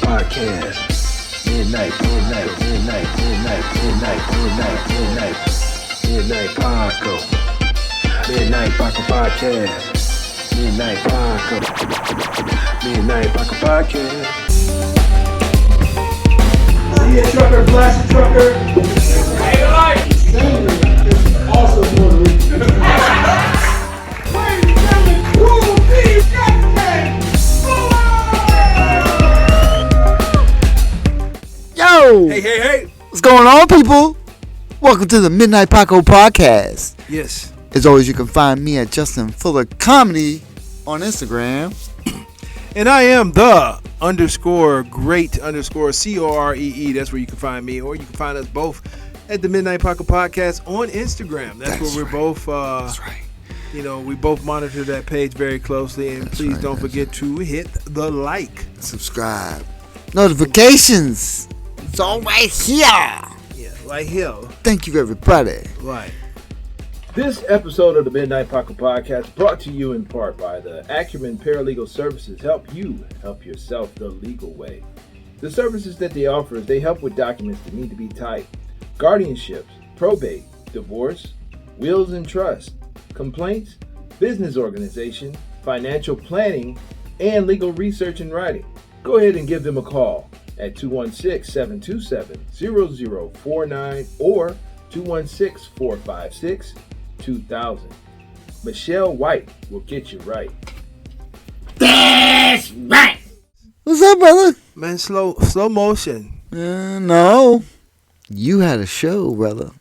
Podcast. Midnight Paco. Midnight Paco Podcast. Midnight Paco Podcast. See a trucker, blast a trucker. Hey, life. Sandra is also Puerto Rican. Ladies and gentlemen, Cool P. Yo! Hey! What's going on, people? Welcome to the Midnight Paco Podcast. Yes. As always, you can find me at Justin Fuller Comedy on Instagram. And I am the _great_COREE. That's where you can find me. Or you can find us both at the Midnight Paco Podcast on Instagram. That's where we're right. both. That's right. You know, we both monitor that page very closely. And please don't forget to hit the like. Subscribe. Notifications. It's all right here. Yeah, right here. Thank you, everybody. Right. This episode of the Midnight Paco Podcast brought to you in part by the Acumen Paralegal Services. Help you help yourself the legal way. The services that they offer is they help with documents that need to be typed, guardianships, probate, divorce, wills and trust, complaints, business organization, financial planning, and legal research and writing. Go ahead and give them a call at 216-727-0049 or 216-456-2000. Michelle White will get you right. That's right. What's up, brother? Man, slow motion. No. You had a show, brother.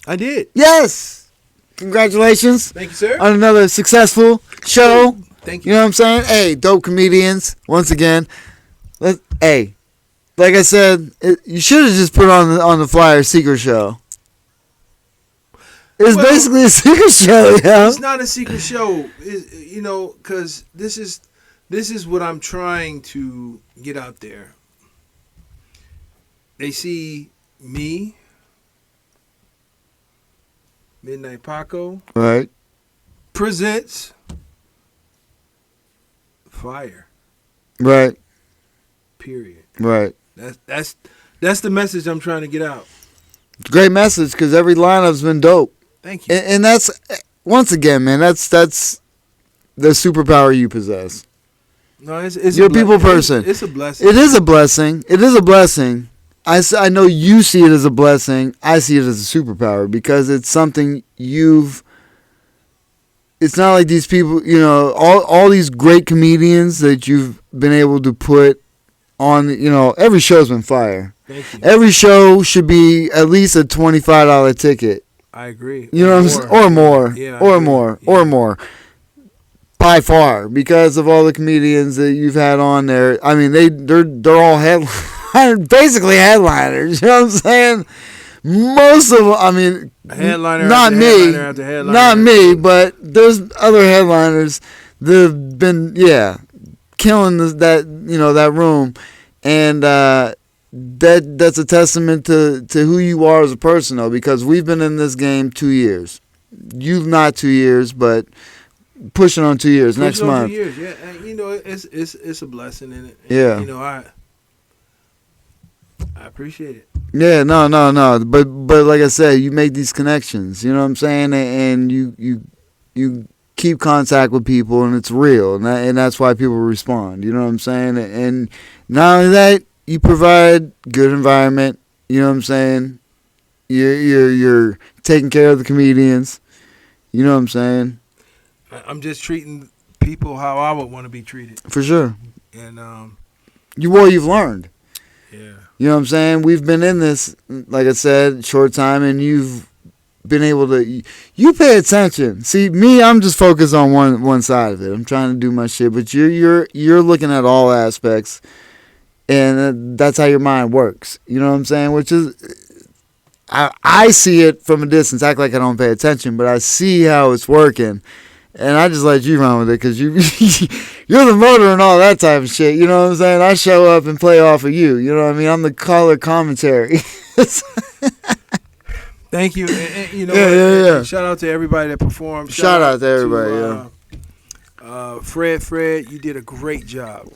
I did. Yes. Congratulations. Thank you, sir. On another successful show. Thank You know what I'm saying? Hey, dope comedians. Once again. Hey, like I said, you should have just put on the flyer secret show. It's basically a secret show, yeah. It's not a secret show, because this is what I'm trying to get out there. They see me, Midnight Paco, Right. presents Fire. Right. Period. Right. That's the message I'm trying to get out. Great message, because every lineup's been dope. Thank you. And that's, once again, man, that's the superpower you possess. No, it's You're a people person. It's a blessing. It is a blessing. It is a blessing. I know you see it as a blessing. I see it as a superpower because it's something it's not like these people, all these great comedians that you've been able to put on, every show's been fire. Thank you. Every show should be at least a $25 ticket. I agree. You know what I'm saying? Or more. Yeah, or more. Yeah. Or more. By far. Because of all the comedians that you've had on there. I mean, they're all basically headliners. You know what I'm saying? Most of them, I mean, headliner not after me. Headliner after headliner. Not me, but there's other headliners that have been, killing that room. And that's a testament to who you are as a person, though, because we've been in this game 2 years. You've not 2 years, but pushing on 2 years next month. 2 years, yeah. And, it's a blessing in it. And, Yeah. I appreciate it. Yeah, no. But like I said, you make these connections. You know what I'm saying? And you keep contact with people, and it's real, and that's why people respond. You know what I'm saying? And not only that, you provide good environment. You know what I'm saying? You're taking care of the comedians. You know what I'm saying? I'm just treating people how I would want to be treated. For sure. And you've learned. Yeah. You know what I'm saying? We've been in this, like I said, short time, and you've been able to. You pay attention. See, me, I'm just focused on one side of it. I'm trying to do my shit, but you're looking at all aspects, and that's how your mind works. You know what I'm saying? Which is, I see it from a distance. Act like I don't pay attention, but I see how it's working. And I just let you run with it because you're the motor and all that type of shit. You know what I'm saying? I show up and play off of you. You know what I mean? I'm the color commentary. Thank you. And, Yeah. Shout out to everybody that performed. Shout out to everybody, Fred, you did a great job.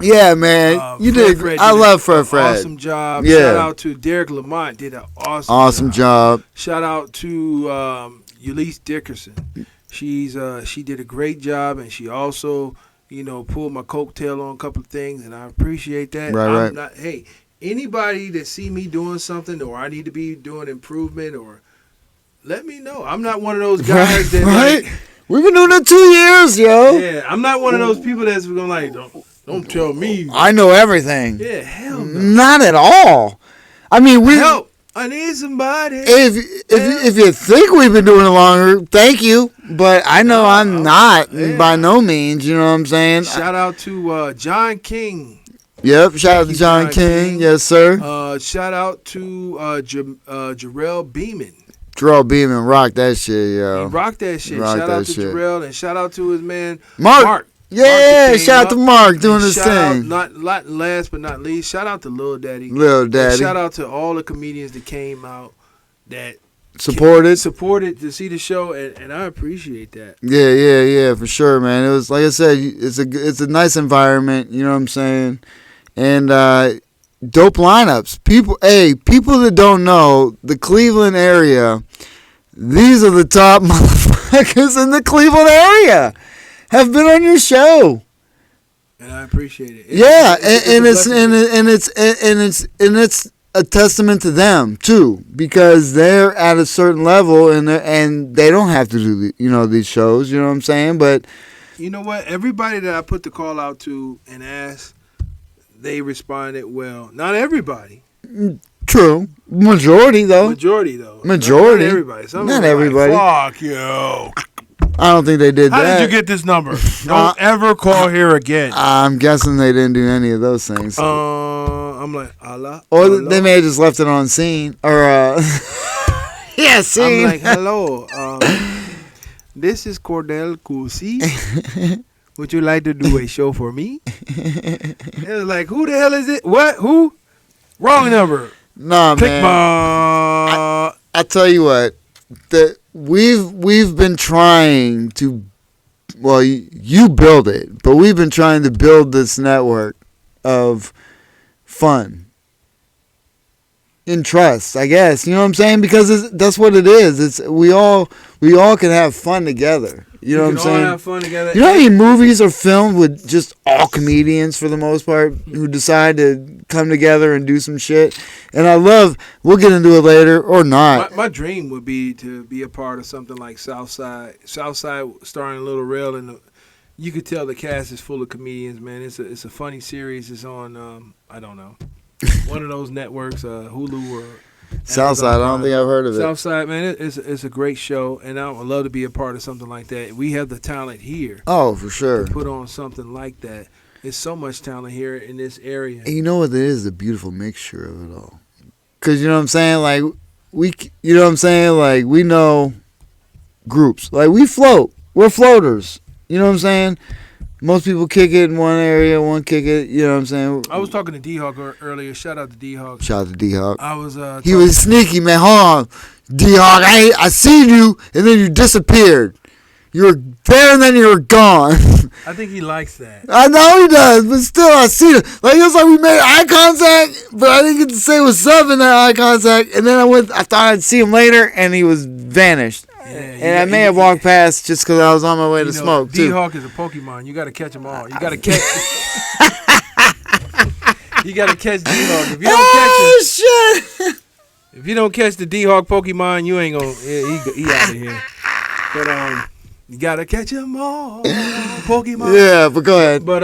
Yeah, man. You did. I love Fred. Awesome job. Yeah. Shout out to Derek Lamont. Did an awesome job. Shout out to Ulysses Dickerson. She did a great job, and she also, pulled my coattail on a couple of things, and I appreciate that. Right. Hey, anybody that see me doing something, or I need to be doing improvement, or let me know. I'm not one of those guys that right. We've been doing it 2 years, yo. Yeah, I'm not one of those people that's gonna don't tell me. I know everything. Yeah, hell no. Not at all. I mean, help. I need somebody. If you think we've been doing it longer, thank you. But I know I'm not by no means. You know what I'm saying? Shout out to John King. Yep. Shout out to John King. Yes, sir. Shout out to Jarrell Beeman. Jarrell Beeman rocked that shit, yo. He rocked that shit. Shout out to Jarrell, and shout out to his man Mark. Yeah, shout out to Mark doing his thing. Not last but not least, shout out to Lil Daddy. And shout out to all the comedians that came out that supported to see the show, and I appreciate that. Yeah, for sure, man. It was, like I said, it's a nice environment. You know what I'm saying? And dope lineups. People that don't know the Cleveland area, these are the top motherfuckers in the Cleveland area have been on your show. And I appreciate it. It's a testament to them too, because they're at a certain level and they don't have to do these shows. You know what I'm saying? But you know what? Everybody that I put the call out to and asked, they responded well. Not everybody. True. Majority though. Not everybody. Not everybody. Fuck you. I don't think they did How that. How did you get this number? Don't ever call here again. I'm guessing they didn't do any of those things. I'm like, Allah. Or they may have just left it on scene. Or, yeah, scene. I'm like, hello. This is Cordell Kusi. Would you like to do a show for me? It was like, who the hell is it? What? Who? Wrong number. Nah, man. I tell you what. We've been trying to, well, you build it, but we've been trying to build this network of fun and trust, I guess. You know what I'm saying? Because that's what it is. We all can have fun together. You know what I'm saying? We can all have fun together. You know how many movies are filmed with just all comedians for the most part who decide to come together and do some shit? And we'll get into it later or not. My dream would be to be a part of something like Southside starring Little Rail, and you could tell the cast is full of comedians, man. It's a funny series. It's on I don't know, one of those networks, Hulu or Southside. I don't think I've heard of it. Southside, man, it's a great show, and I would love to be a part of something like that. We have the talent here. Oh, for sure. To put on something like that. There's so much talent here in this area. And you know what it is? A beautiful mixture of it all. Because, you know what I'm saying? Like, you know what I'm saying? Like, we know groups. Like, we float. We're floaters. You know what I'm saying? Most people kick it in one area, one kick it. You know what I'm saying? I was talking to D-Hawk earlier. Shout out to D-Hawk. Shout out to D-Hawk. I was. He was sneaky, man. Hold on, D-Hawk. I seen you, and then you disappeared. You were there, and then you were gone. I think he likes that. I know he does, but still, I see it. Like, it was like we made eye contact, but I didn't get to say what's up in that eye contact. And then I thought I'd see him later, and he was vanished. Yeah, I may have walked past just because I was on my way to smoke, too. D-Hawk is a Pokemon. You got to catch them all. You got to catch... you got to catch D-Hawk. If you don't catch him... Shit! If you don't catch the D-Hawk Pokemon, you ain't going to... He out of here. But, you got to catch them all. Pokemon. Yeah, but go ahead. But,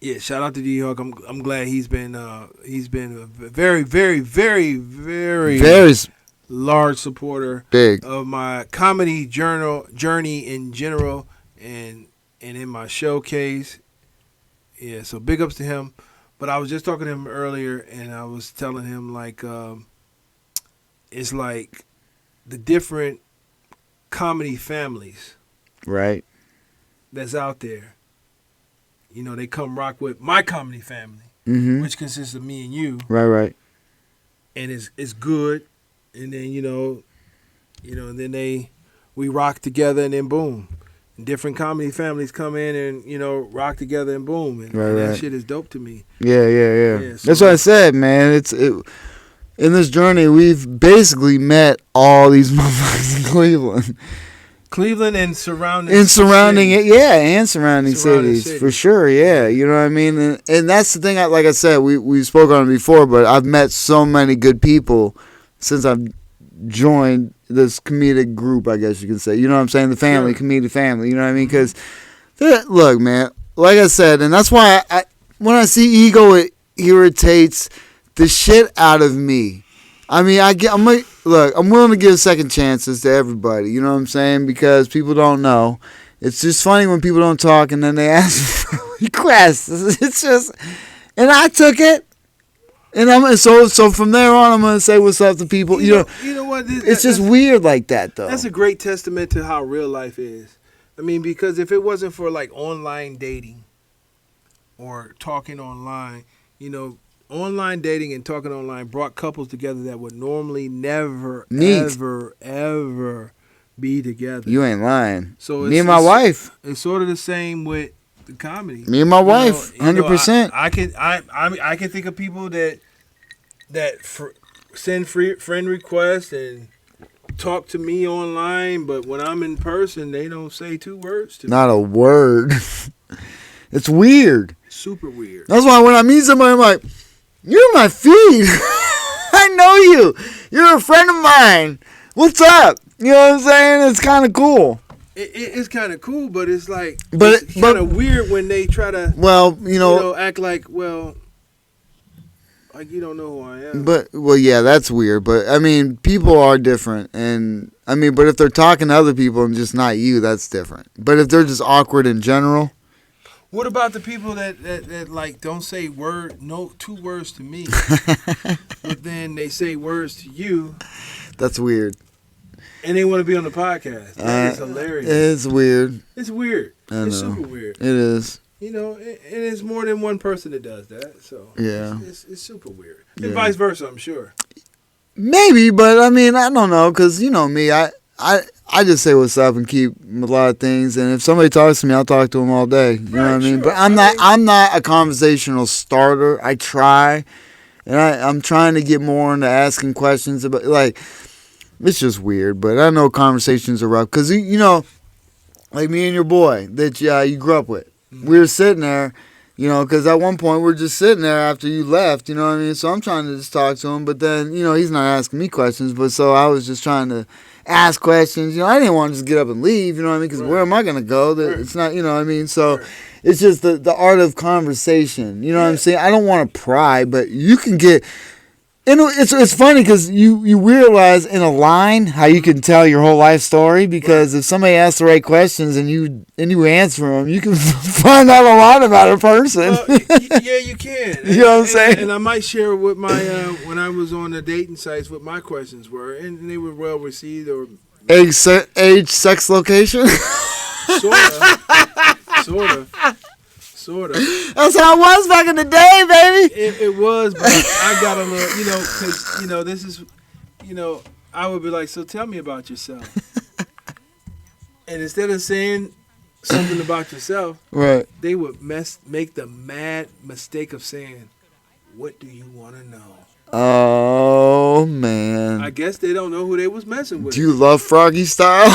yeah, shout out to D-Hawk. I'm glad he's been a very, very, very, very large supporter of my comedy journey in general and in my showcase. Yeah, so big ups to him. But I was just talking to him earlier, and I was telling him, like, it's like the different comedy families, right, that's out there. You know, they come rock with my comedy family, which consists of me and you. Right. And it's good. And then, and then we rock together, and then boom. different comedy families come in and, you know, rock together and boom. And, Right, and that right. shit is dope to me. Yeah. So That's what I said, man. In this journey, we've basically met all these motherfuckers in Cleveland. And surrounding cities for sure. Yeah, you know what I mean. And that's the thing. Like I said, we spoke on it before, but I've met so many good people since I've joined this comedic group. I guess you can say. You know what I'm saying? The family, Sure. comedic family. You know what I mean? Because look, man. Like I said, and that's why when I see ego, it irritates the shit out of me. I mean, I'm willing to give second chances to everybody. You know what I'm saying? Because people don't know. It's just funny when people don't talk and then they ask for requests. It's just, and I took it, and so from there on, I'm gonna say what's up to people. You know what? It's just weird like that, though. That's a great testament to how real life is. I mean, because if it wasn't for like online dating or talking online, you know. Online dating and talking online brought couples together that would normally never, ever be together. You ain't lying. So me and my wife. It's sort of the same with the comedy. Me and my wife, 100%. I can think of people that send friend requests and talk to me online, but when I'm in person, they don't say 2 words to me. Not a word. It's weird. Super weird. That's why when I meet somebody, I'm like, you're my feed. I know you. You're a friend of mine. What's up? You know what I'm saying? It's kind of cool. It's kind of cool, but it's like, it's kind of weird when they try to, act like, like you don't know who I am. Yeah, that's weird. But I mean, people are different, and I mean, but if they're talking to other people and just not you, that's different. But if they're just awkward in general. What about the people that like don't say 2 words to me, but then they say words to you? That's weird. And they want to be on the podcast. That is hilarious. It's weird. It's weird. It's super weird. It is. You know, and it's more than one person that does that. So yeah, it's super weird. And vice versa, I'm sure. Maybe, but I mean, I don't know, because you know me, I just say what's up and keep a lot of things, and if somebody talks to me, I'll talk to them all day. You know what I mean? Sure. But I'm not a conversational starter. I try, and I'm trying to get more into asking questions about, like, it's just weird. But I know conversations are rough because you know, like me and your boy that you grew up with, we were sitting there. You know, because at one point we're just sitting there after you left, you know what I mean? So I'm trying to just talk to him, but then, you know, he's not asking me questions, but so I was just trying to ask questions. You know, I didn't want to just get up and leave, you know what I mean? Because where am I going to go? It's not, you know what I mean? So it's just the art of conversation, you know what I'm saying? I don't want to pry, but you can get... And it's funny because you realize in a line how you can tell your whole life story, because if somebody asks the right questions and you answer them, you can find out a lot about a person. Yeah, you can. You know what I'm saying? And I might share what my when I was on the dating sites what my questions were, and they were well received. Or age, sex, location. Sort of. That's how it was back in the day, baby. It was, but I got a little, you know, because, you know, this is, you know, I would be like, so tell me about yourself. And instead of saying something about yourself, right, they would make the mad mistake of saying, what do you want to know? Oh, man. I guess they don't know who they was messing with. Do you love Froggy Style?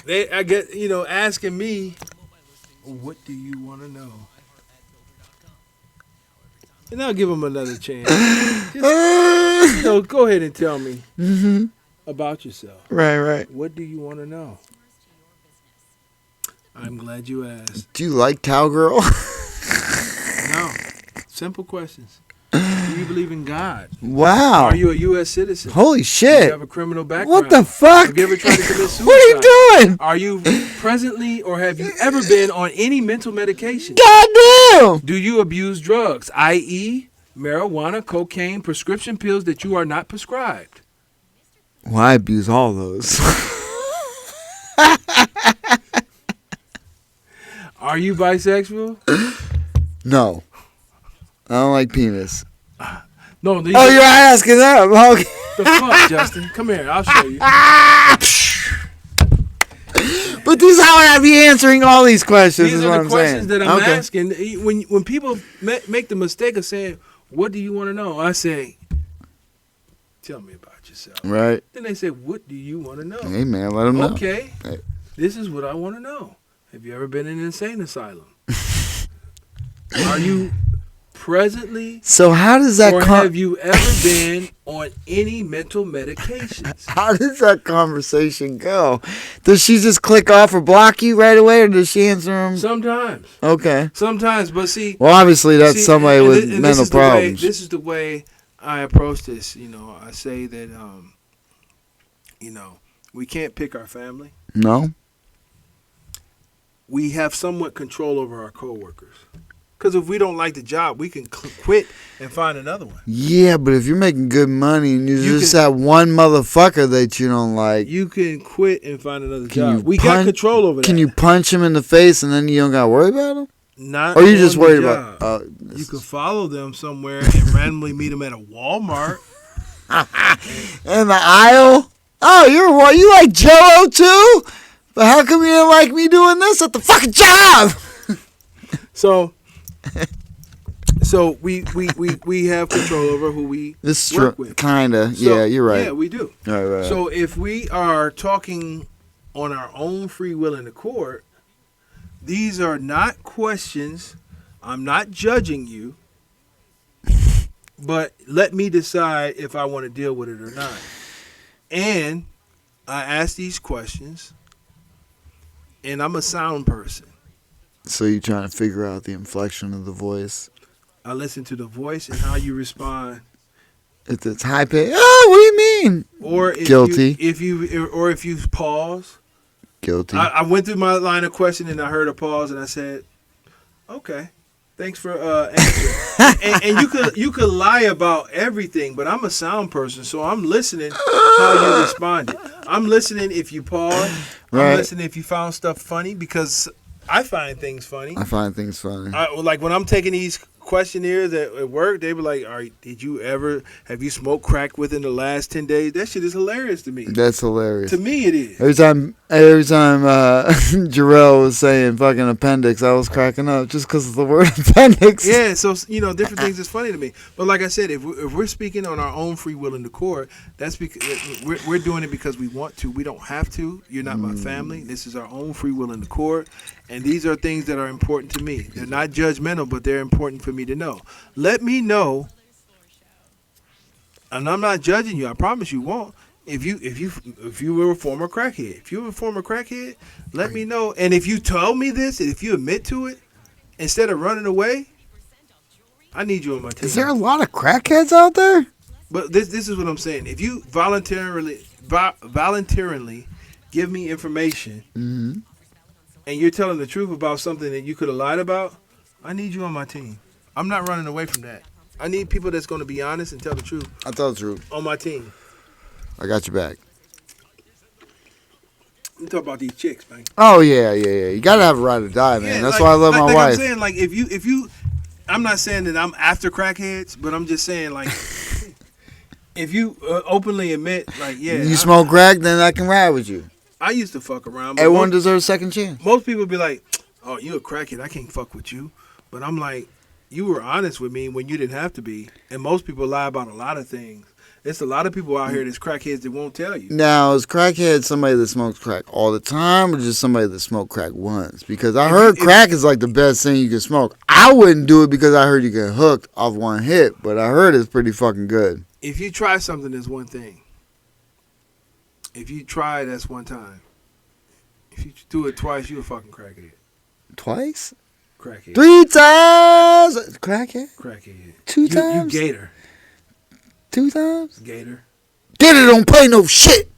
I get, you know, asking me, what do you want to know? And I'll give them another chance. Just, you know, go ahead and tell me about yourself. Right. What do you want to know? I'm glad you asked. Do you like cowgirl? No. Simple questions. Do you believe in God? Wow. Are you a U.S. citizen? Holy shit. Do you have a criminal background? What the fuck? Have you ever tried to commit suicide? What are you doing? Are you presently or have you ever been on any mental medication? Goddamn. Do you abuse drugs, i.e., marijuana, cocaine, prescription pills that you are not prescribed? Well, I abuse all those. Are you bisexual? No. I don't like penis. No. You're asking that? Okay. The fuck, Justin? Come here. I'll show you. But this is how I be answering all these questions. These is are what the I'm questions saying. that I'm asking. When people make the mistake of saying, "What do you want to know?" I say, "Tell me about yourself." Right. Then they say, "What do you want to know?" Hey man, let them know. Okay, hey. This is what I want to know. Have you ever been in an insane asylum? Are you presently? So how does that? Or have you ever been on any mental medications? How does that conversation go? Does she just click off or block you right away, or does she answer them? Sometimes. Okay. Sometimes, but see. Well, obviously that's somebody with mental problems. This is the way I approach this. I say that, we can't pick our family. No. We have somewhat control over our coworkers. Because if we don't like the job, we can quit and find another one. Yeah, but if you're making good money and you just have one motherfucker that you don't like, you can quit and find another job. We got control over that. Can you punch him in the face and then you don't got to worry about him? Not. Or you just worried about? You can follow them somewhere and randomly meet them at a Walmart. In the aisle. Oh, you like Jello too? But how come you didn't like me doing this at the fucking job? So we have control over who we work with. Kinda. So, yeah, you're right. Yeah, we do. Right. So if we are talking on our own free will in the court, these are not questions. I'm not judging you, but let me decide if I want to deal with it or not. And I ask these questions, and I'm a sound person. So you're trying to figure out the inflection of the voice. I listen to the voice and how you respond. If it's high pitch, oh, what do you mean? Or if guilty. If you pause. Guilty. I went through my line of questioning and I heard a pause and I said, "Okay, thanks for answering." and you could lie about everything, but I'm a sound person, so I'm listening how you responded. I'm listening if you pause. Right. I'm listening if you found stuff funny, because I find things funny. Like when I'm taking these questionnaires at work, they were like, "All right, have you smoked crack within the last 10 days?" That shit is hilarious to me. That's hilarious. To me, it is. Every time Jarrell was saying fucking appendix, I was cracking up just because of the word appendix. Yeah, so different things is funny to me. But like I said, if we're speaking on our own free will in the court, that's because we're doing it because we want to. We don't have to. You're not my family. This is our own free will in the court, and these are things that are important to me. They're not judgmental, but they're important for me to know. Let me know, and I'm not judging you. I promise you won't. If you were a former crackhead, let me know. And if you told me this, and if you admit to it, instead of running away, I need you on my team. Is there a lot of crackheads out there? But this is what I'm saying. If you voluntarily give me information, and you're telling the truth about something that you could have lied about, I need you on my team. I'm not running away from that. I need people that's going to be honest and tell the truth. I tell the truth. On my team. I got your back. We talk about these chicks, man. Oh yeah. You gotta have a ride or die, man. That's why I love my wife. I'm saying, like, if you, I'm not saying that I'm after crackheads, but I'm just saying, like, if you openly admit, like, yeah, you smoke crack, then I can ride with you. I used to fuck around. Everyone deserves a second chance. Most people be like, "Oh, you a crackhead? I can't fuck with you." But I'm like, you were honest with me when you didn't have to be. And most people lie about a lot of things. There's a lot of people out here that's crackheads that won't tell you. Now, is crackhead somebody that smokes crack all the time, or just somebody that smoked crack once? Because I heard crack is like the best thing you can smoke. I wouldn't do it because I heard you get hooked off one hit, but I heard it's pretty fucking good. If you try something, that's one thing. If you try, that's one time. If you do it twice, you a fucking crackhead. Twice? Crackhead. 3 times? Crackhead? Crackhead. 2 times? You gator. 2 times? Gator. Gator don't play no shit.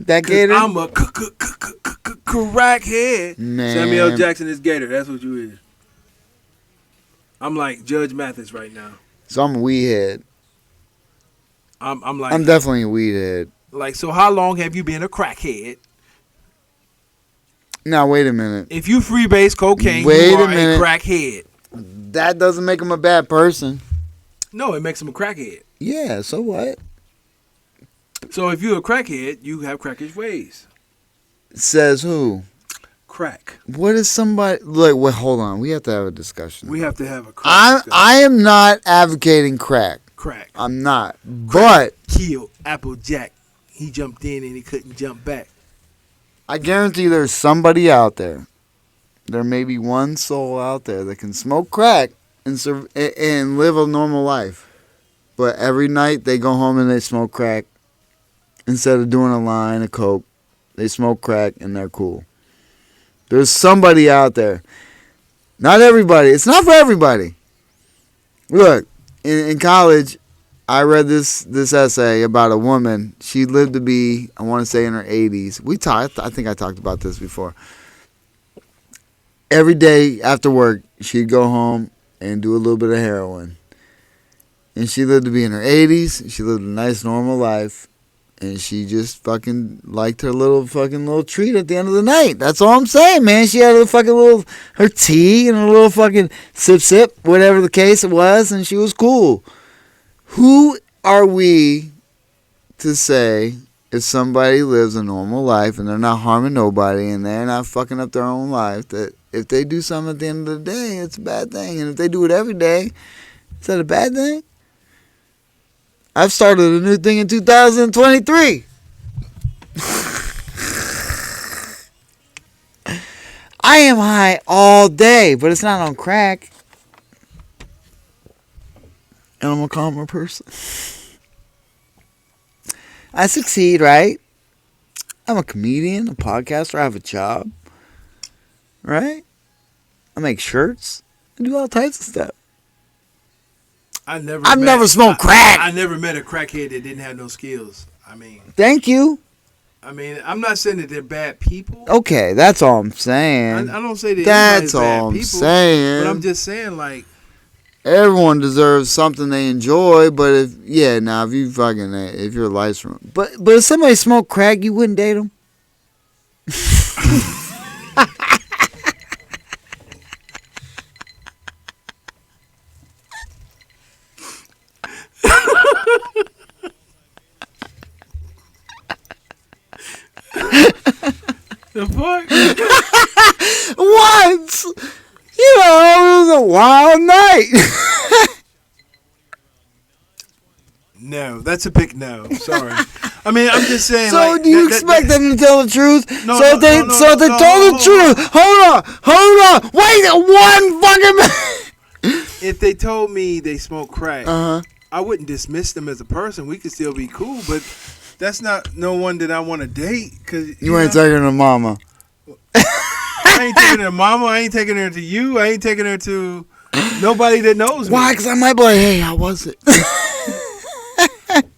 That Gator? I'm a crackhead. Man. Samuel Jackson is Gator. That's what you is. I'm like Judge Mathis right now. So I'm a weed head. I'm like. I'm definitely a weed head. Like, so how long have you been a crackhead? Now, wait a minute. If you freebase cocaine, you are a crackhead. That doesn't make him a bad person. No, it makes him a crackhead. Yeah, so what? So if you're a crackhead, you have crackish ways. Says who? Crack. What is somebody like? Wait, hold on. We have to have a discussion. We have to have a crack discussion. I am not advocating crack. Crack. I'm not. Crack But killed Applejack. He jumped in and he couldn't jump back. I guarantee there's somebody out there. There may be one soul out there that can smoke crack and live a normal life. But every night they go home and they smoke crack. Instead of doing a line of coke, they smoke crack and they're cool. There's somebody out there. Not everybody. It's not for everybody. Look, in college, I read this essay about a woman. She lived to be, I want to say, in her 80s. I think I talked about this before. Every day after work, she'd go home and do a little bit of heroin. And she lived to be in her 80s. She lived a nice, normal life. And she just fucking liked her little treat at the end of the night. That's all I'm saying, man. She had her tea and a little fucking sip, whatever the case it was, and she was cool. Who are we to say if somebody lives a normal life and they're not harming nobody and they're not fucking up their own life, that if they do something at the end of the day, it's a bad thing? And if they do it every day, is that a bad thing? I've started a new thing in 2023. I am high all day, but it's not on crack. And I'm a calmer person. I succeed, right? I'm a comedian, a podcaster, I have a job. Right? I make shirts. I do all types of stuff. I've never smoked crack. I never met a crackhead that didn't have no skills. I mean... Thank you. I mean, I'm not saying that they're bad people. Okay, that's all I'm saying. I don't say that that's all bad I'm people, saying. but I'm just saying, like... Everyone deserves something they enjoy, but if your life's wrong. But if somebody smoked crack, you wouldn't date them? The fuck? Once! You know, it was a wild night. No, that's a big no. Sorry. I mean, I'm just saying. So like, do you expect them to tell the truth? No, so they told the truth. Hold on. Wait one fucking minute. If they told me they smoke crack, I wouldn't dismiss them as a person. We could still be cool, but that's not no one that I want to date. Cause you ain't taking her to mama. I ain't taking her to mama. I ain't taking her to you. I ain't taking her to nobody that knows me. Why? Because I might be like, hey, how was it?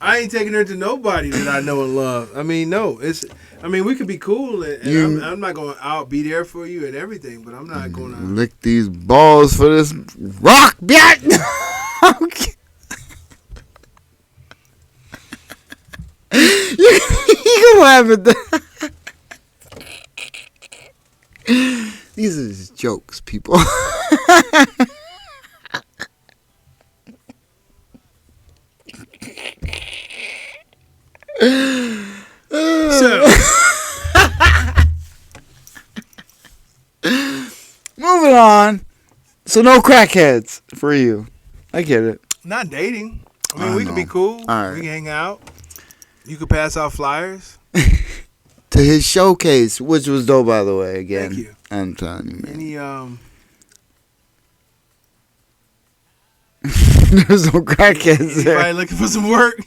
I ain't taking her to nobody that I know and love. I mean, no. We could be cool, and I'm not going to I'll be there for you and everything, but I'm not going to... Lick these balls for this rock, bitch! Okay. You can laugh at that. These are just jokes, people. So, moving on. So no crackheads for you. I get it. not dating. I mean, we could be cool. All right. We can hang out. You could pass out flyers. To his showcase, which was dope, by the way. Again, Thank you. I'm telling you, man. Any There's no crackheads there. anybody looking for some work?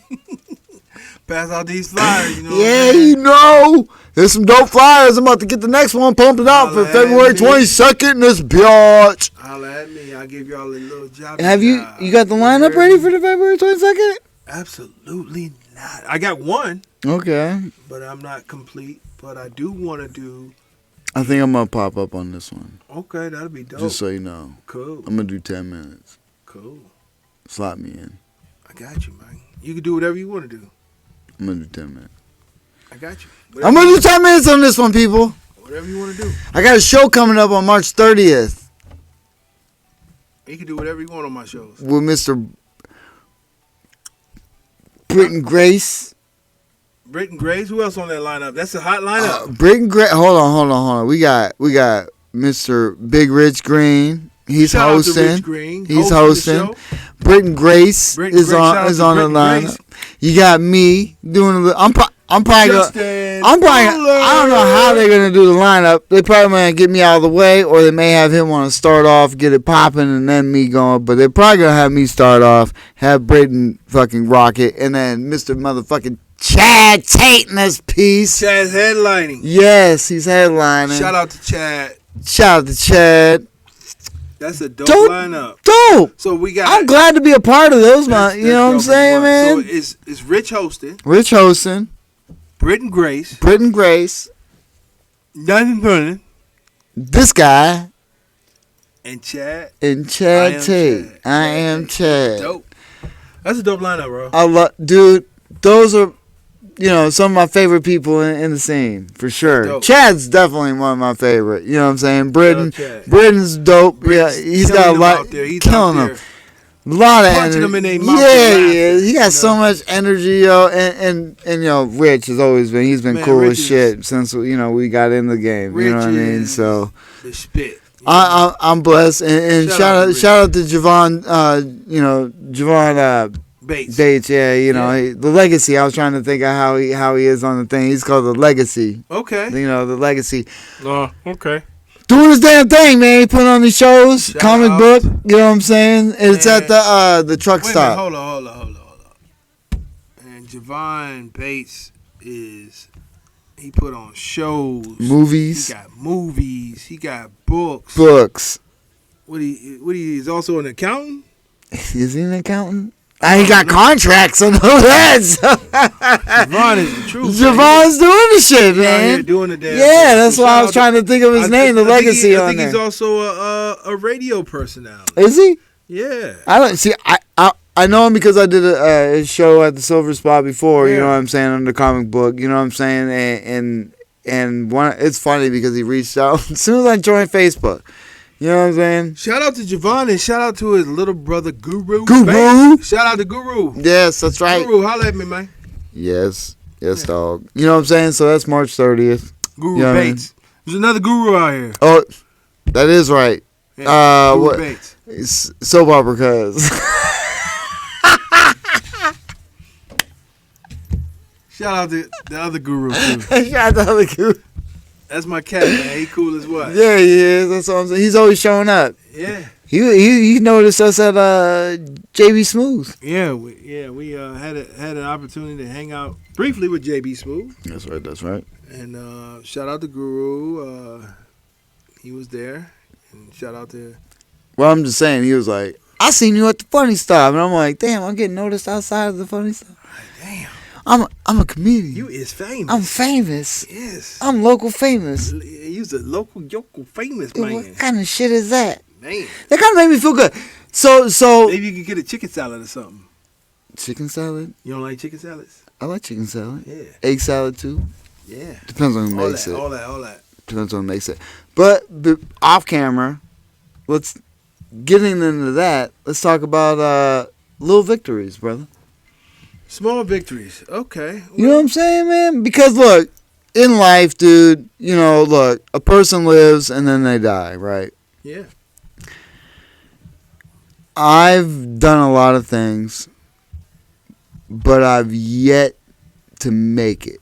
Pass out these flyers, you know. Yeah, you know. There's some dope flyers. I'm about to get the next one pumped out for February 22nd in this biatch. Holla at me. I'll give y'all a little job. Have you got the lineup ready for the February 22nd? Absolutely not. I got one. Okay. But I'm not complete. But I do want to do. I think I'm going to pop up on this one. Okay, that'll be dope. Just so you know. Cool. I'm going to do 10 minutes. Cool. Slot me in. I got you, man. You can do whatever you want to do. I'm going to do 10 minutes. I got you. I'm going to do 10 minutes on this one, people. Whatever you want to do. I got a show coming up on March 30th. You can do whatever you want on my shows. With Mr. Britton Grace. Britton Grace. Who else on that lineup? That's a hot lineup. Britton Grace. Hold on. We got Mr. Big Rich Green. He's Shout hosting. out to Rich Green, He's hosting. Britton Grace is on the lineup. You got me doing the. I'm probably. I don't know how they're gonna do the lineup. They probably might get me out of the way, or they may have him want to start off, get it popping, and then me going. But they're probably gonna have me start off, have Britton fucking rock it, and then Mr. Motherfucking Chad Tate in this piece. Chad's headlining. Yes, he's headlining. Shout out to Chad. That's a dope lineup. Dope. So we got. I'm glad to be a part of those, man. You know what I'm saying, man? So it's Rich hosting. Britton Grace. Nothing burning. This guy. And Chad. Tate. I am Chad. Dope. That's a dope lineup, bro. Dude, those are, some of my favorite people in the scene, for sure. Dope. Chad's definitely one of my favorite. You know what I'm saying? Britton's dope. Britton's he's got a lot. He's killing them. A lot of energy. Them in their mouth. Yeah. He got so much energy, yo. And Rich has always been. He's been cool as shit since we got in the game. Rich, you know what I mean? So the spit. I'm blessed. And shout out to Javon. Javon Bates. Yeah. The legacy. I was trying to think of how he is on the thing. He's called the legacy. Okay. The legacy. Okay. Doing his damn thing, man. He putting on these shows, comic book. You know what I'm saying? It's at the truck stop. Hold on. And Javon Bates he put on shows, movies. He got movies. He got books. What he is also an accountant. Is he an accountant? He got contracts on the heads. Javon is the truth. Javon's doing the shit, man. Doing the damn. Yeah, that's why I was trying to think of his name. The legacy on there. I think he's also a radio personality. Is he? Yeah. I don't see. I know him because I did a show at the Silver Spot before. You know what I'm saying, on the comic book. You know what I'm saying, and it's funny because he reached out as soon as I joined Facebook. You know what I'm saying? Shout out to Javon and shout out to his little brother Guru. Shout out to Guru. Yes, that's right. Guru, holla at me, man. Yes, dog. You know what I'm saying? So that's March 30th. Guru Bates. There's another Guru out here. Oh, that is right. Yeah, Guru Bates. It's soap opera cuz. Shout out to the other Guru too. Shout out to the other Guru. That's my cat, man. He cool as what? Yeah, he is. That's what I'm saying. He's always showing up. Yeah. He noticed us at JB Smooth. Yeah, we had an opportunity to hang out briefly with JB Smooth. That's right. And shout out to Guru. He was there. And shout out to. Well, I'm just saying, he was like, I seen you at the Funny Stop, and I'm like, damn, I'm getting noticed outside of the Funny Stop. Damn. I'm a comedian. You is famous. I'm famous. Yes. I'm local famous. You's a local famous man. What kind of shit is that? Man. That kind of made me feel good. So maybe you could get a chicken salad or something. Chicken salad? You don't like chicken salads? I like chicken salad. Yeah. Egg salad too. Yeah. Depends on who makes it. All that. Depends on who makes it. But off camera, let's getting into that. Let's talk about little victories, brother. Small victories. Okay. You know what I'm saying, man? Because look, in life, dude, look, a person lives and then they die, right? Yeah. I've done a lot of things, but I've yet to make it,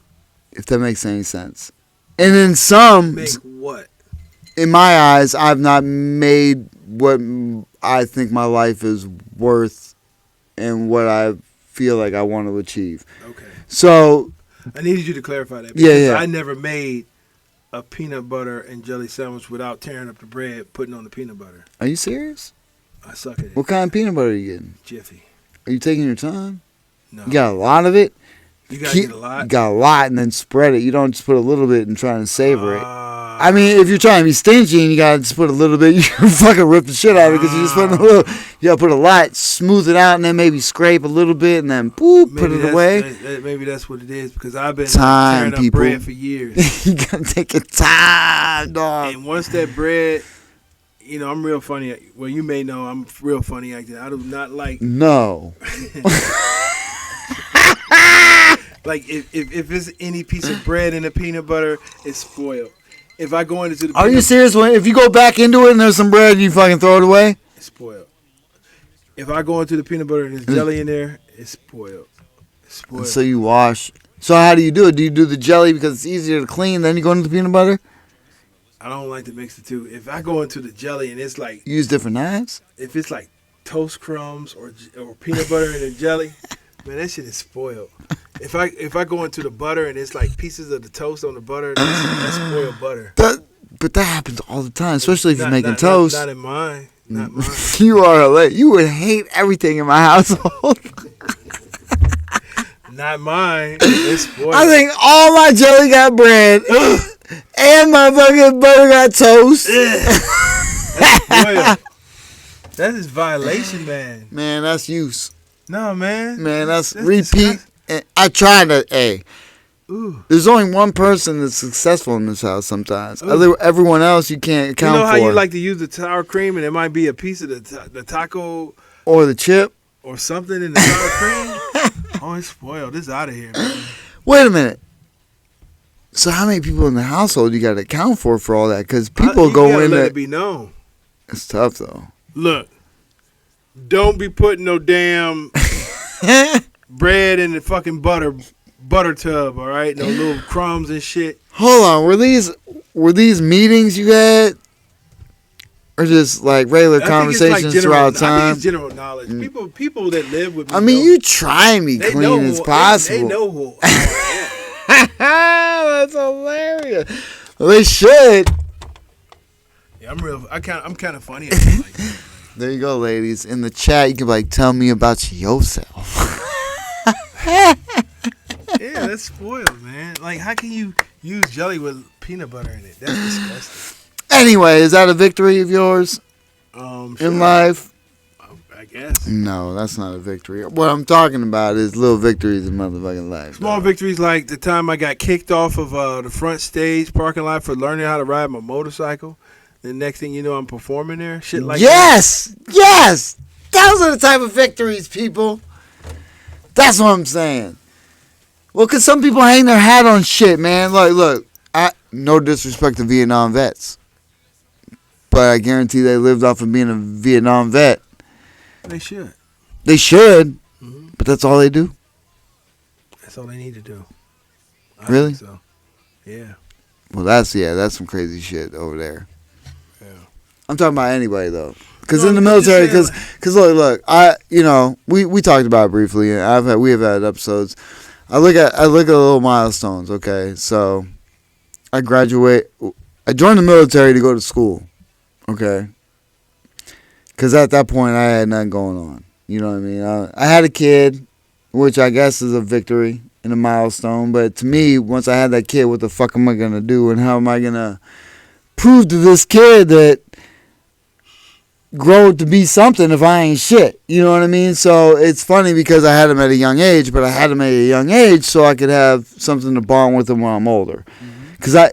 if that makes any sense. And in some... Make what? In my eyes, I've not made what I think my life is worth and what I feel like I want to achieve. Okay. So... I needed you to clarify that. Yeah. I never made a peanut butter and jelly sandwich without tearing up the bread, putting on the peanut butter. Are you serious? I suck at it. What kind of peanut butter are you getting? Jiffy. Are you taking your time? No. You got a lot of it? You got to get a lot? You got a lot and then spread it. You don't just put a little bit and try and savor it. I mean, if you're trying to be stingy and you got to just put a little bit, you can fucking rip the shit out of it because you just put a little. You got to put a lot, smooth it out, and then maybe scrape a little bit and then boop, put it away. Maybe that's what it is because I've been tearing up bread for years. You got to take your time, dog. And once that bread... I'm real funny. Well, you may know I'm real funny acting. I do not like... No. Like if it's any piece of bread in the peanut butter, it's spoiled. If I go into the Are you serious? If you go back into it and there's some bread, you fucking throw it away? It's spoiled. If I go into the peanut butter and there's jelly in there, it's spoiled. It's spoiled. So you wash. So how do you do it? Do you do the jelly because it's easier to clean, then you go into the peanut butter? I don't like to mix the two. If I go into the jelly and it's like... You use different knives? If it's like toast crumbs or peanut butter and the jelly, man, that shit is spoiled. If I go into the butter and it's like pieces of the toast on the butter, that's spoiled butter. But that happens all the time, especially if you're making toast. Not in mine. Not mine. You are late. You would hate everything in my household. Not mine. It's spoiled. I think all my jelly got bread. And my fucking butter got toast. That's spoiled. That is violation, man. Man, that's use. No, man. Man, that's repeat. I tried to, there's only one person that's successful in this house sometimes. Everyone else you can't account for. You know how you like to use the sour cream and it might be a piece of the taco. Or the chip. Or something in the sour cream. Oh, it's spoiled. It's out of here, man. Wait a minute. So how many people in the household you got to account for all that? Because people go in there. Let it be known. It's tough, though. Look. Don't be putting no damn bread in the fucking butter tub, all right? No little crumbs and shit. Hold on, were these meetings you had, or just like regular conversations throughout time? I think it's general knowledge. People that live with me. I mean, you try and be clean as possible. They know who I am. That's hilarious. Well, they should. Yeah, I'm kind of funny. There you go, ladies. In the chat, you can be like, tell me about yourself. Yeah, that's spoiled, man. Like, how can you use jelly with peanut butter in it? That's disgusting. Anyway, is that a victory of yours in life? I guess. No, that's not a victory. What I'm talking about is little victories in motherfucking life. Small victories like the time I got kicked off of the front stage parking lot for learning how to ride my motorcycle. The next thing you know, I'm performing there. Shit like that. Yes! Those are the type of victories, people. That's what I'm saying. Well, because some people hang their hat on shit, man. Like, look, no disrespect to Vietnam vets, but I guarantee they lived off of being a Vietnam vet. They should. They should, but that's all they do. That's all they need to do. Really? So, yeah. Well, that's some crazy shit over there. Yeah. I'm talking about anybody though, because in the military, because look, we talked about it briefly, and we have had episodes. I look at little milestones. Okay, so I joined the military to go to school. Okay. Because at that point, I had nothing going on. You know what I mean? I had a kid, which I guess is a victory and a milestone. But to me, once I had that kid, what the fuck am I going to do? And how am I going to prove to this kid that grow to be something if I ain't shit? You know what I mean? So it's funny because I had him at a young age, but I had him at a young age so I could have something to bond with him when I'm older. Because and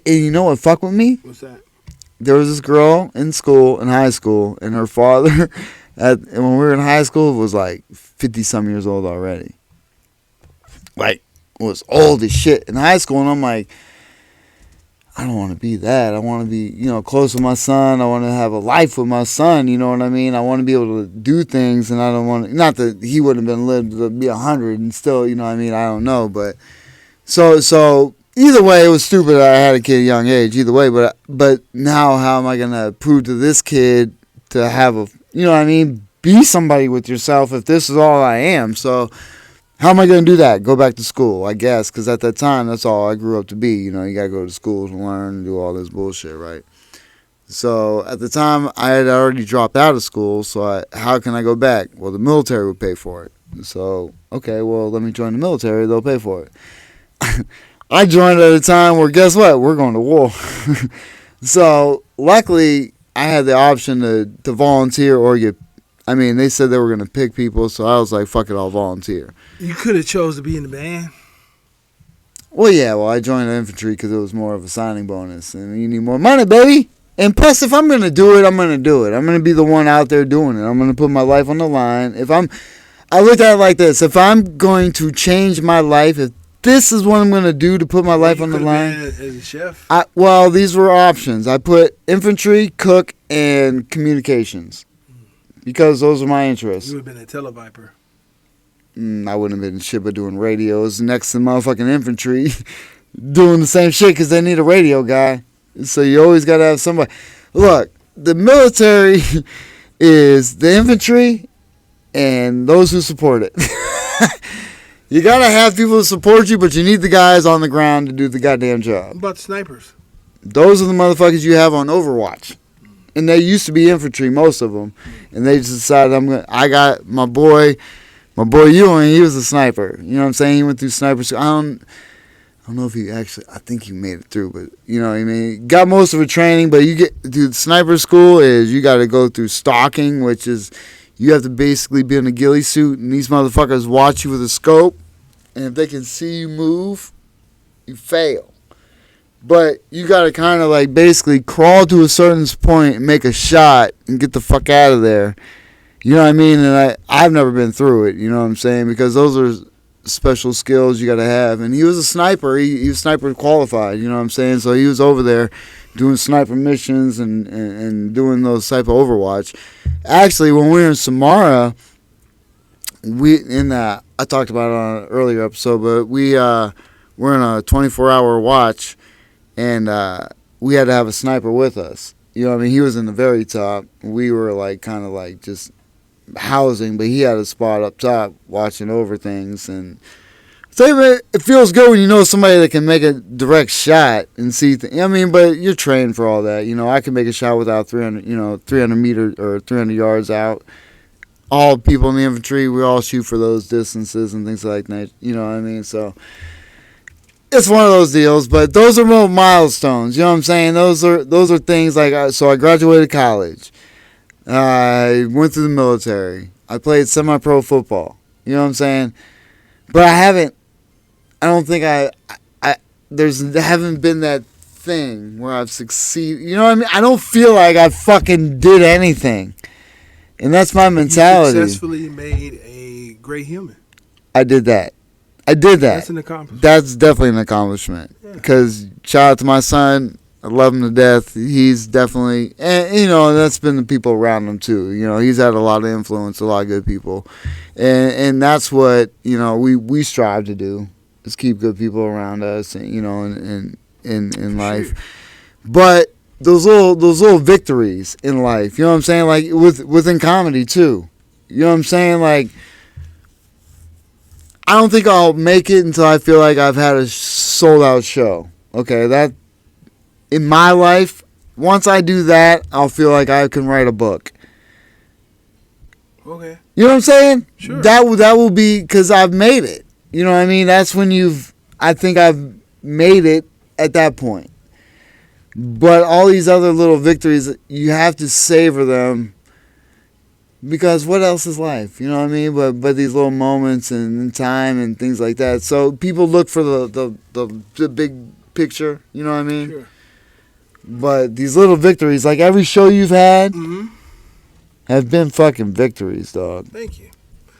you know what fuck with me? What's that? There was this girl in high school, and her father, when we were in high school, was like 50-some years old already. Like, was old as shit in high school, and I'm like, I don't want to be that. I want to be, close with my son. I want to have a life with my son, you know what I mean? I want to be able to do things, and I don't want to, not that he wouldn't have been lived to be 100 and still, you know what I mean? I don't know, but, so either way, it was stupid that I had a kid at a young age. Either way, but now how am I gonna prove to this kid to have be somebody with yourself if this is all I am? So how am I gonna do that? Go back to school, I guess, because at that time that's all I grew up to be. You gotta go to school to learn and do all this bullshit, right? So at the time I had already dropped out of school. So how can I go back? Well, the military would pay for it. So okay, well let me join the military. They'll pay for it. I joined at a time where, guess what? We're going to war. So, luckily, I had the option to volunteer or they said they were going to pick people, so I was like, fuck it, I'll volunteer. You could have chose to be in the band. Well, yeah, I joined the infantry because it was more of a signing bonus, and you need more money, baby. And plus, if I'm going to do it, I'm going to do it. I'm going to be the one out there doing it. I'm going to put my life on the line. I looked at it like this. If I'm going to change my life, if this is what I'm going to do to put my life on the line. As a chef? Well, these were options. I put infantry, cook, and communications. Because those are my interests. You would have been a televiper. I wouldn't have been shit but doing radios next to motherfucking infantry. Doing the same shit because they need a radio guy. So you always got to have somebody. Look, the military is the infantry and those who support it. You got to have people who support you, but you need the guys on the ground to do the goddamn job. What about snipers? Those are the motherfuckers you have on Overwatch. And they used to be infantry, most of them. And they just decided I got my boy Ewing, he was a sniper. You know what I'm saying? He went through sniper school. I don't know if he actually, I think he made it through, but you know what I mean? Got most of the training, but sniper school is you got to go through stalking, which is you have to basically be in a ghillie suit, and these motherfuckers watch you with a scope, and if they can see you move, you fail. But you got to kind of like basically crawl to a certain point and make a shot and get the fuck out of there. You know what I mean? And I've never been through it, you know what I'm saying? Because those are special skills you got to have. And he was a sniper. He was sniper qualified, you know what I'm saying? So he was over there doing sniper missions and doing those type of Overwatch. Actually, when we were in Samara, I talked about it on an earlier episode, but we're in a 24-hour watch, and we had to have a sniper with us. You know what I mean? He was in the very top. We were like kind of like just housing, but he had a spot up top watching over things. And it feels good when you know somebody that can make a direct shot and see things. I mean, but you're trained for all that. You know, I can make a shot without 300 meters or 300 yards out. All people in the infantry, we all shoot for those distances and things like that. You know what I mean? So it's one of those deals, but those are real milestones. You know what I'm saying? Those are things like, so I graduated college. I went through the military. I played semi-pro football. You know what I'm saying? But there haven't been that thing where I've succeeded. You know what I mean? I don't feel like I fucking did anything. And that's my mentality. You successfully made a great human. I did that. That's an accomplishment. That's definitely an accomplishment. Because shout out to my son. I love him to death. He's definitely, and you know, that's been the people around him too. You know, he's had a lot of influence, a lot of good people, and that's what, you know, we strive to do, is keep good people around us, and, you know, in life. Sure. But those little victories in life, you know what I'm saying? Like within comedy too. You know what I'm saying? Like, I don't think I'll make it until I feel like I've had a sold out show. Okay, that. In my life, once I do that, I'll feel like I can write a book. Okay. You know what I'm saying? Sure. That will be because I've made it. You know what I mean? That's when I think I've made it at that point. But all these other little victories, you have to savor them, because what else is life? You know what I mean? But these little moments and time and things like that. So people look for the big picture. You know what I mean? Sure. But these little victories, like every show you've had, have been fucking victories, dog. Thank you.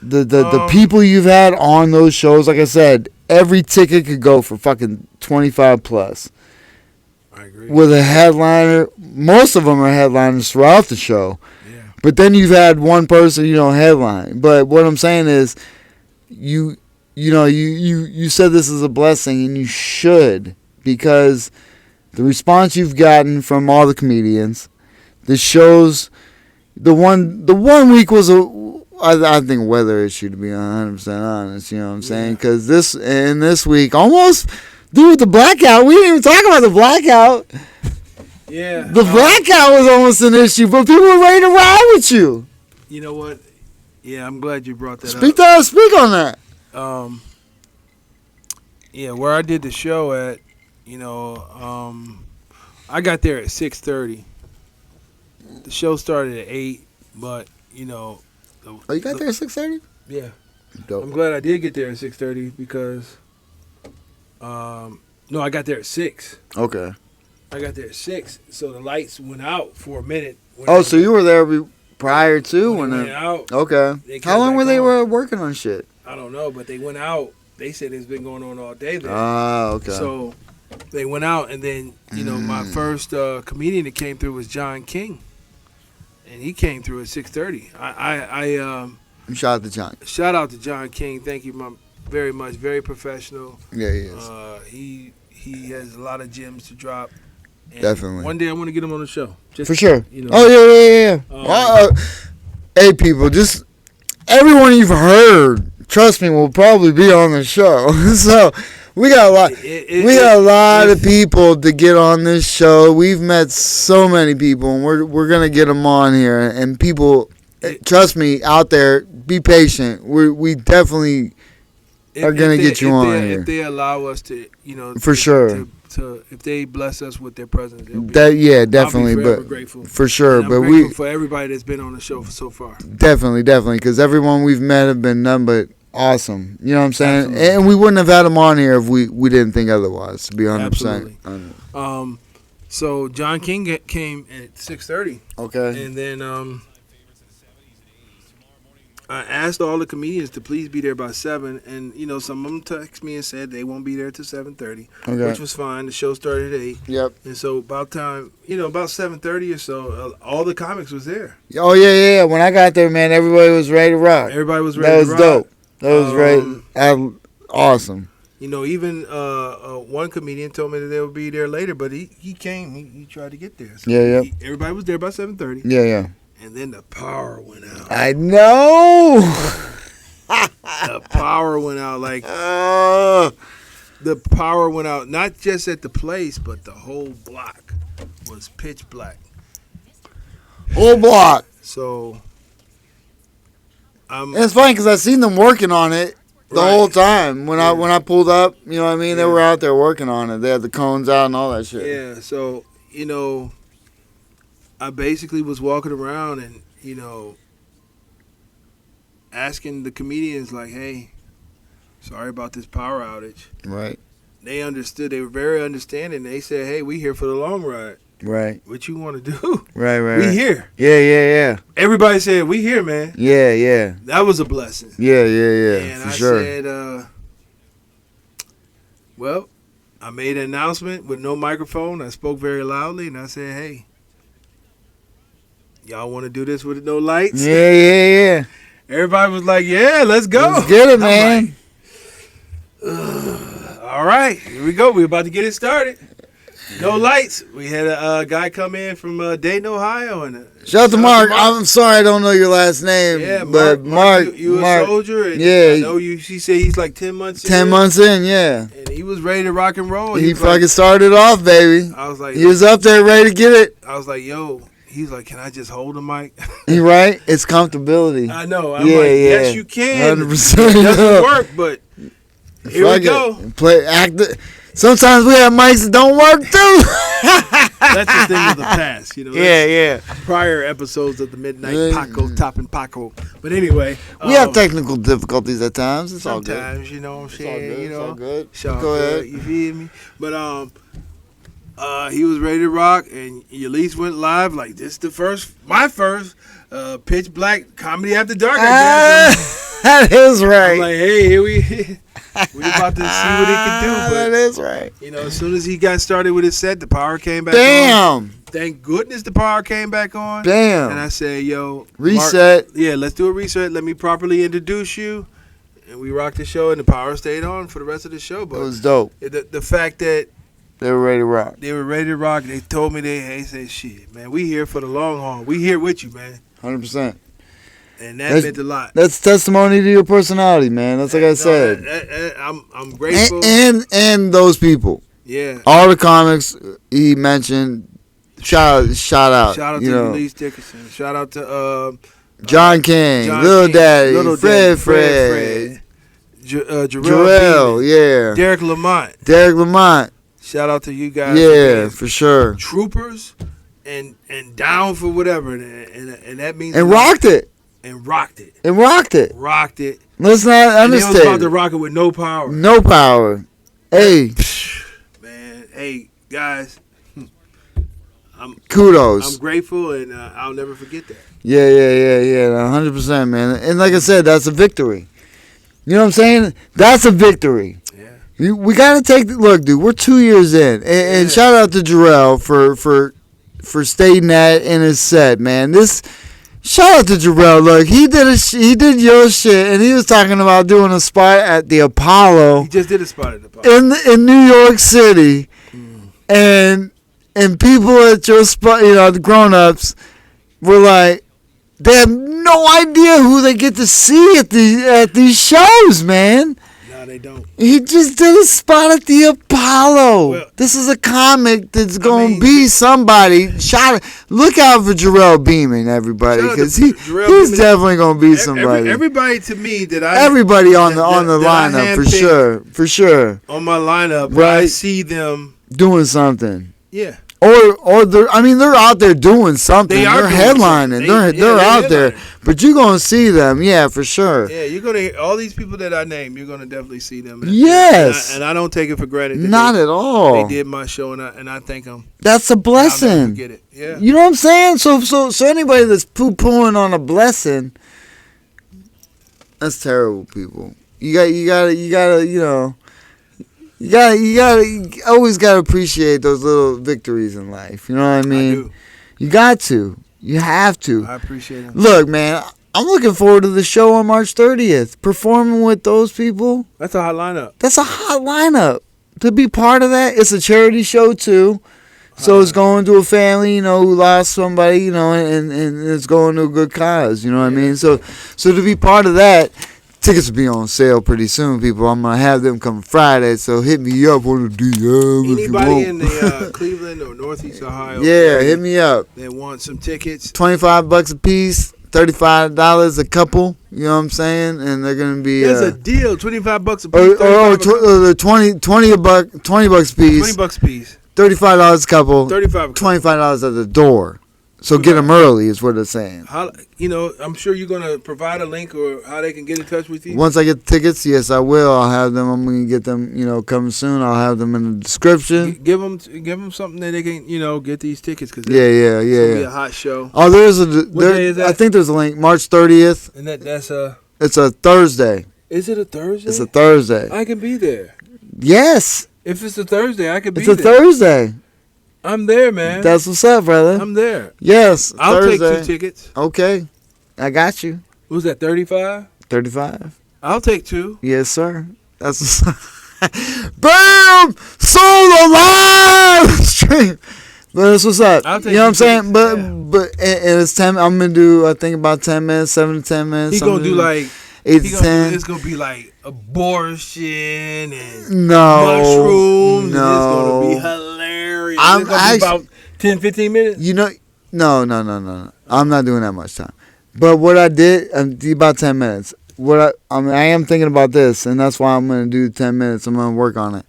The people you've had on those shows, like I said, every ticket could go for fucking 25 plus. I agree. With a headliner, most of them are headliners throughout the show. Yeah. But then you've had one person, you know, headline. But what I'm saying is, you said this is a blessing, and you should, because the response you've gotten from all the comedians, the shows, the one week was I think a weather issue, to be 100% honest. You know what I'm saying? Because this week almost, dude, the blackout. We didn't even talk about the blackout. Yeah. The blackout was almost an issue, but people were ready to ride with you. You know what? Yeah, I'm glad you brought that up. Speak on that. Yeah, where I did the show at. You know, I got there at 6:30. The show started at 8, but, you know. You got there at 6:30? Yeah. Dope. I'm glad I did get there at 6:30 because, no, I got there at 6. Okay. I got there at 6, so the lights went out for a minute. So you were there Prior to when they went out. Okay. How long were they working on shit? I don't know, but they went out. They said it's been going on all day there. Okay. So they went out, and then my first comedian that came through was John King, and he came through at 6:30. Shout out to John. Shout out to John King. Thank you very much. Very professional. Yeah, he is. He has a lot of gems to drop. And definitely. One day I want to get him on the show. For sure. Oh yeah. Hey people, just everyone you've heard, trust me, will probably be on the show. So we got a lot of people to get on this show. We've met so many people, and we're gonna get them on here. And people, trust me, out there, be patient. We definitely are gonna get you on here if they allow us to, for sure. To if they bless us with their presence, definitely, I'll be forever grateful. For sure. And I'm grateful for everybody that's been on the show so far. Definitely, because everyone we've met have been none but awesome. You know what I'm saying? Absolutely. And we wouldn't have had them on here if we didn't think otherwise. To be 100%. Absolutely. So John King came at 6:30. Okay. And then I asked all the comedians to please be there by 7, and some of them texted me and said they won't be there till 7:30, which was fine. The show started at 8. Yep. And so about 7:30 or so, all the comics was there. Oh yeah. When I got there, man, everybody was ready to rock. Everybody was ready to rock. That was dope. That was right. Awesome. Even one comedian told me that they would be there later, but he came. He tried to get there. So everybody was there by 7:30. Yeah. And then the power went out. I know. The power went out. The power went out, not just at the place, but the whole block was pitch black. Whole block. So, and it's funny because I seen them working on it the whole time. When I pulled up, you know what I mean? They were out there working on it. They had the cones out and all that shit. Yeah, so, I basically was walking around and, asking the comedians, like, hey, sorry about this power outage. Right. They understood. They were very understanding. They said, hey, we here for the long ride. Right. What you want to do? Right. We here. Yeah. Everybody said, we here, man. Yeah. That was a blessing. Yeah. And for I sure. said, well, I made an announcement with no microphone. I spoke very loudly, and I said, hey, y'all want to do this with no lights? Yeah. Everybody was like, yeah, let's go. Let's get it, man. All right, here we go. We're about to get it started. No lights. We had a guy come in from Dayton, Ohio. And shout out to Mark. I'm sorry I don't know your last name. Yeah, but Mark. You a soldier. And I know you. She said he's like 10 months in. 10 months in, yeah. And he was ready to rock and roll. He fucking started off, baby. I was like, he was up there ready to get it. I was like, yo. He's like, can I just hold the mic? You right? It's comfortability. I know. I'm like, yes, you can. 100%. It doesn't work, but here we go. Sometimes we have mics that don't work too. That's the thing of the past, Yeah. Prior episodes of the Midnight Paco, Topping Paco. But anyway, we have technical difficulties at times. It's sometimes, all good. You know what I'm saying? It's all good. Go ahead. You feel me? But he was ready to rock, and Elise went live like this. My first pitch black comedy after dark. That is right. I'm like, hey, here we about to see what he can do. But, that is right. As soon as he got started with his set, the power came back on. Thank goodness the power came back on. Damn. And I said, yo. Reset. Mark, let's do a reset. Let me properly introduce you. And we rocked the show, and the power stayed on for the rest of the show. But it was dope. The fact that they were ready to rock. They told me they said, shit, man, we here for the long haul. We here with you, man. 100%. And that meant a lot. That's testimony to your personality, man. That's like I said. I'm grateful. And those people. Yeah. All the comics he mentioned. Shout out. Shout out to Elise Dickerson. Shout out to John King, Lil Daddy, Fred. Jarrell, yeah. Derek Lamont. Shout out to you guys. Yeah, for sure. Troopers and down for whatever. And that means. And rocked it. Rocked it. Let's not understand. And they was about to rock it with no power. No power. Hey. Man, hey, guys. Kudos. I'm grateful, and I'll never forget that. Yeah, 100%, man. And like I said, that's a victory. You know what I'm saying? That's a victory. Yeah. We gotta look, dude. We're 2 years in, and shout out to Jarrell for stating that in his set, man. Shout out to Jarrell. Look, he did your shit, and he was talking about doing a spot at the Apollo. He just did a spot at the Apollo in New York City, and people at your spot, the grown-ups, were like, they have no idea who they get to see at these shows, man. No, they don't. He just did a spot at the Apollo. Well, this is a comic that's going to be somebody. Look out for Jarrell Beeman, everybody, because he's definitely going to be somebody. Everybody to me everybody on the lineup for sure. On my lineup, right? I see them doing something. Yeah. Or they're out there doing something. They're headlining. They're out there. But you're gonna see them, for sure. Yeah, you're gonna all these people that I named. You're gonna definitely see them. Yes, and I don't take it for granted. Not at all. They did my show, and I thank them. That's a blessing. Get it? Yeah. You know what I'm saying? So anybody that's poo-pooing on a blessing, that's terrible, people. You gotta. You always gotta appreciate those little victories in life. You know what I mean? I do. You got to. You have to. I appreciate it. Look, man, I'm looking forward to the show on March 30th. Performing with those people. That's a hot lineup. That's a hot lineup. To be part of that, it's a charity show too. So it's going to a family, who lost somebody, and it's going to a good cause. You know what I mean? So to be part of that. Tickets will be on sale pretty soon, people. I'm going to have them come Friday, so hit me up on the DM. Anybody in the Cleveland or Northeast Ohio? Yeah, hit me up. They want some tickets. $25 a piece, $35 a couple. You know what I'm saying? And they're going to be... There's a deal, $25 a piece. 20 bucks a piece. $20 a piece. $35 a couple. $25 at the door. So get them early is what they're saying. I'm sure you're going to provide a link or how they can get in touch with you. Once I get the tickets, yes, I will. I'll have them. I'm going to get them, coming soon. I'll have them in the description. Give them something that they can, get these tickets. Cause yeah. It's going to be a hot show. Oh, What day is that? I think there's a link. March 30th. And that's a... It's a Thursday. Is it a Thursday? It's a Thursday. I can be there. Yes. If it's a Thursday, I can be there. It's a Thursday. I'm there, man. That's what's up, brother. I'm there. Yes. I'll Thursday. take 2 tickets. Okay. I got you. What was that, 35? 35. I'll take 2. Yes, sir. That's what's up. Boom! Sold a live stream. But that's what's up. I'll take you know what I'm saying? Tickets, but it's 10. I'm going to do, I think, about 10 minutes, 7 to 10 minutes. He's going to do like... 8 to 10. It's going to be like abortion and mushrooms. No. And it's going to be hilarious. It's going to be about 10, 15 minutes. No. I'm not doing that much time. But what I did, about 10 minutes. I am thinking about this, and that's why I'm going to do 10 minutes. I'm going to work on it.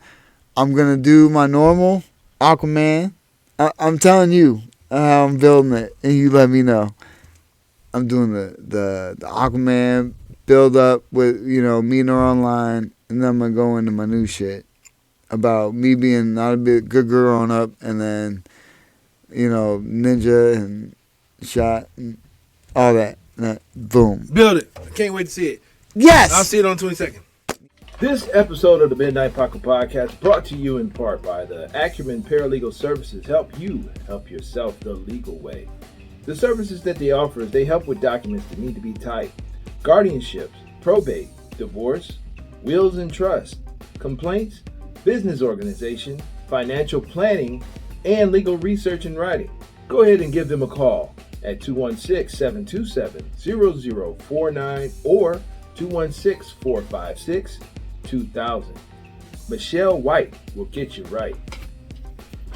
I'm going to do my normal Aquaman. I'm telling you how I'm building it, and you let me know. I'm doing the Aquaman build up with, meeting her online, and then I'm going to go into my new shit about me being not a bit good girl growing up, and then, ninja and shot and all that. Boom. Build it. I can't wait to see it. Yes! I'll see it on 22nd. This episode of the Midnight Paco Podcast brought to you in part by the Acumen Paralegal Services help you help yourself the legal way. The services that they offer is they help with documents that need to be typed, guardianships, probate, divorce, wills and trust, complaints, business organization, financial planning, and legal research and writing. Go ahead and give them a call at 216-727-0049 or 216-456-2000. Michelle White will get you right.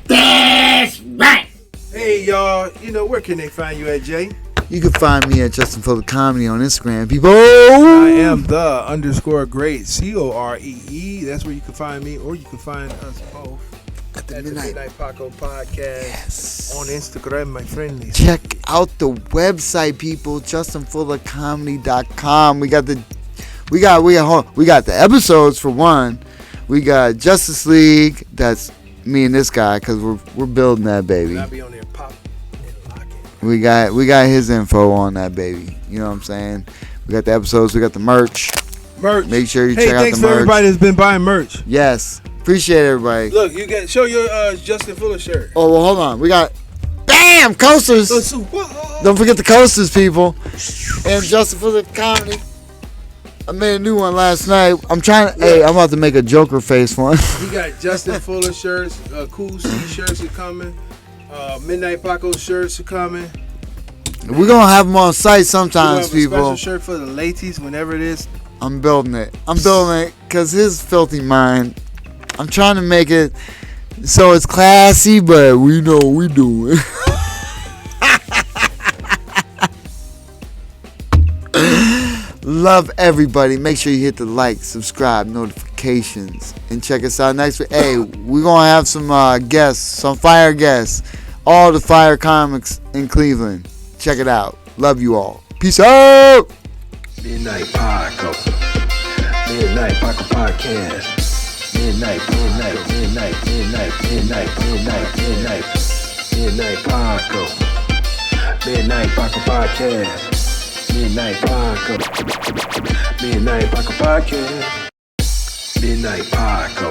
That's right! Hey, y'all. Where can they find you at, Jay? You can find me at Justin Fuller Comedy on Instagram, people. I am _great, COREE. That's where you can find me, or you can find us both at the Midnight Paco Podcast on Instagram, my friendly. Check out the website, people. JustinFullerComedy.com. We got the episodes for one. We got Justice League. That's me and this guy, because we're building that baby. I'll be on there pop and locking. We got his info on that baby. You know what I'm saying? We got the episodes. We got the merch. Make sure you check out the merch. Thanks for everybody that's been buying merch. Yes. Appreciate everybody. Look, you show your Justin Fuller shirt. Oh, well, hold on. We got, bam, coasters. Don't forget the coasters, people. And Justin Fuller Comedy. I made a new one last night. I'm about to make a Joker face one. We got Justin Fuller shirts. Cool C shirts are coming. Midnight Paco shirts are coming. We're going to have them on site sometimes, people. Special shirt for the ladies whenever it is. I'm building it because his filthy mind. I'm trying to make it so it's classy, but we know what we doing. Love everybody. Make sure you hit the like, subscribe, notifications, and check us out next week. Hey, we're going to have some guests, some fire guests. All the fire comics in Cleveland. Check it out. Love you all. Peace out. Midnight Paco. Midnight Paco Podcast. Midnight Paco. Midnight Paco Podcast. Midnight Paco. Midnight Paco Podcast. Midnight Paco.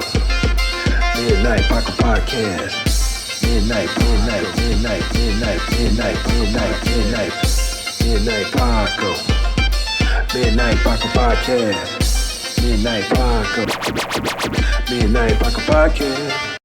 Midnight Paco Podcast. Midnight Paco. Midnight Paco Podcast. Midnight Paco. Midnight Paco Podcast.